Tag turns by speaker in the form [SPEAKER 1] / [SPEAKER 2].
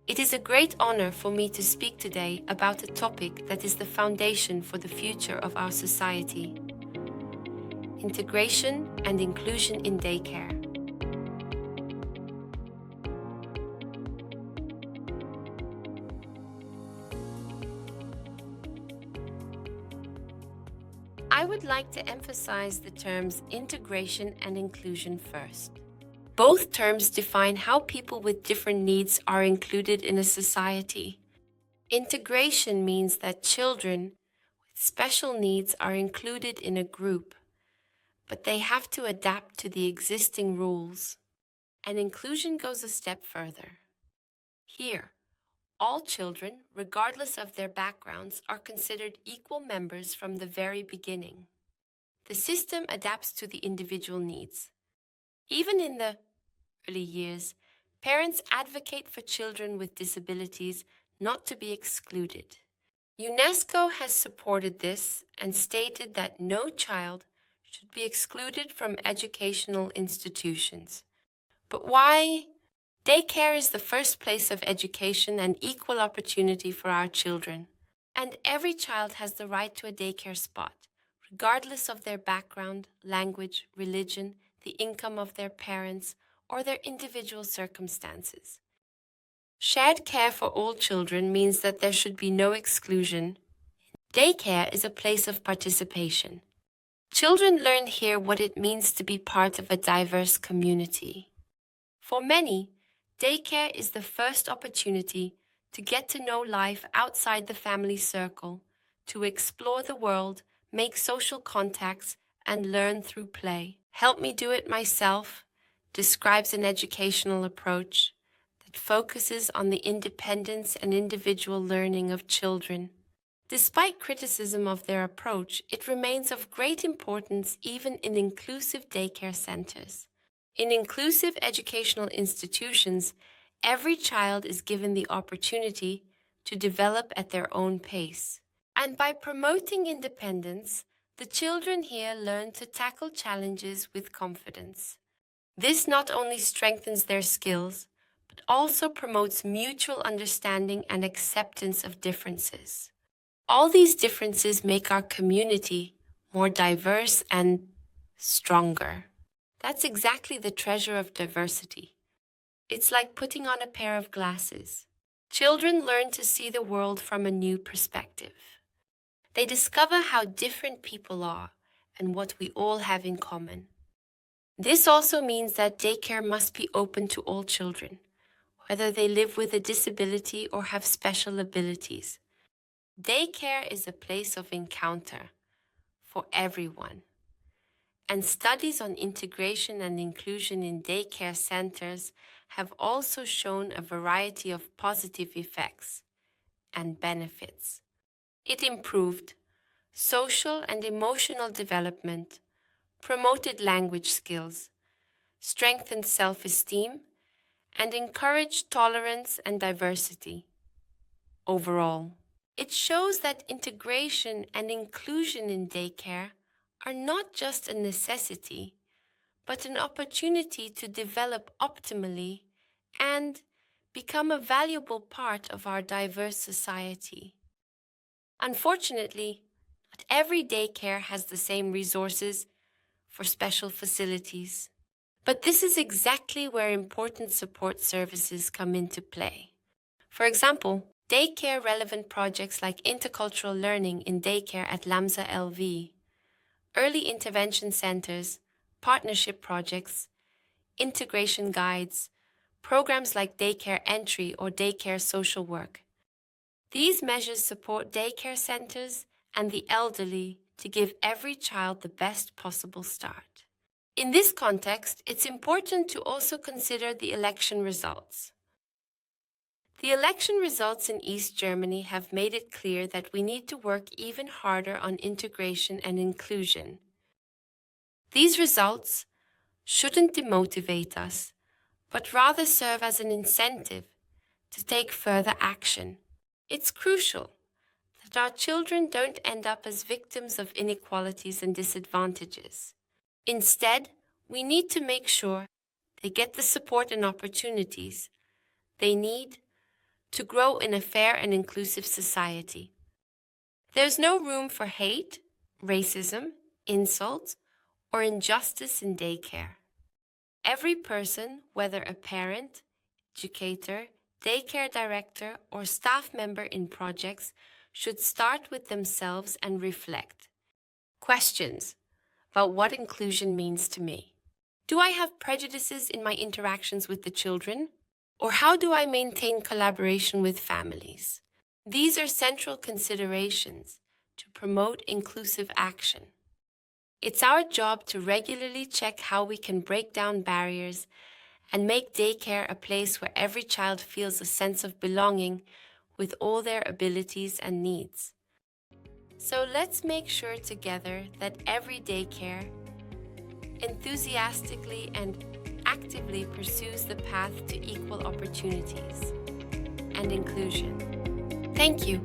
[SPEAKER 1] It is a great honor for me to speak today about a topic that is the foundation for the future of our society: integration and inclusion in daycare. I would like to emphasize the terms integration and inclusion first. Both terms define how people with different needs are included in a society. Integration means that children with special needs are included in a group, but they have to adapt to the existing rules. And inclusion goes a step further. Here, all children, regardless of their backgrounds, are considered equal members from the very beginning. The system adapts to the individual needs. Even in the early years, parents advocate for children with disabilities not to be excluded. UNESCO has supported this and stated that no child should be excluded from educational institutions. But why? Daycare is the first place of education and equal opportunity for our children. And every child has the right to a daycare spot, regardless of their background, language, religion, the income of their parents, or their individual circumstances. Shared care for all children means that there should be no exclusion. Daycare is a place of participation. Children learn here what it means to be part of a diverse community. For many, daycare is the first opportunity to get to know life outside the family circle, to explore the world, make social contacts, and learn through play. Help Me Do It Myself describes an educational approach that focuses on the independence and individual learning of children. Despite criticism of their approach, it remains of great importance even in inclusive daycare centers. In inclusive educational institutions, every child is given the opportunity to develop at their own pace. And by promoting independence, the children here learn to tackle challenges with confidence. This not only strengthens their skills, but also promotes mutual understanding and acceptance of differences. All these differences make our community more diverse and stronger. That's exactly the treasure of diversity. It's like putting on a pair of glasses. Children learn to see the world from a new perspective. They discover how different people are and what we all have in common. This also means that daycare must be open to all children, whether they live with a disability or have special abilities. Daycare is a place of encounter for everyone. And studies on integration and inclusion in daycare centers have also shown a variety of positive effects and benefits. It improved social and emotional development, promoted language skills, strengthened self-esteem, and encouraged tolerance and diversity. Overall, it shows that integration and inclusion in daycare are not just a necessity, but an opportunity to develop optimally and become a valuable part of our diverse society. Unfortunately, not every daycare has the same resources for special facilities. But this is exactly where important support services come into play. For example, daycare-relevant projects like intercultural learning in daycare at LAMSA LV, early intervention centers, partnership projects, integration guides, programs like daycare entry or daycare social work. These measures support daycare centers and the elderly to give every child the best possible start. In this context, it's important to also consider the election results. The election results in East Germany have made it clear that we need to work even harder on integration and inclusion. These results shouldn't demotivate us, but rather serve as an incentive to take further action. It's crucial that our children don't end up as victims of inequalities and disadvantages. Instead, we need to make sure they get the support and opportunities they need to grow in a fair and inclusive society. There's no room for hate, racism, insult, or injustice in daycare. Every person, whether a parent, educator, daycare director, or staff member in projects, should start with themselves and reflect. Questions about what inclusion means to me. Do I have prejudices in my interactions with the children? Or how do I maintain collaboration with families? These are central considerations to promote inclusive action. It's our job to regularly check how we can break down barriers and make daycare a place where every child feels a sense of belonging with all their abilities and needs. So let's make sure together that every daycare enthusiastically and actively pursues the path to equal opportunities and inclusion. Thank you.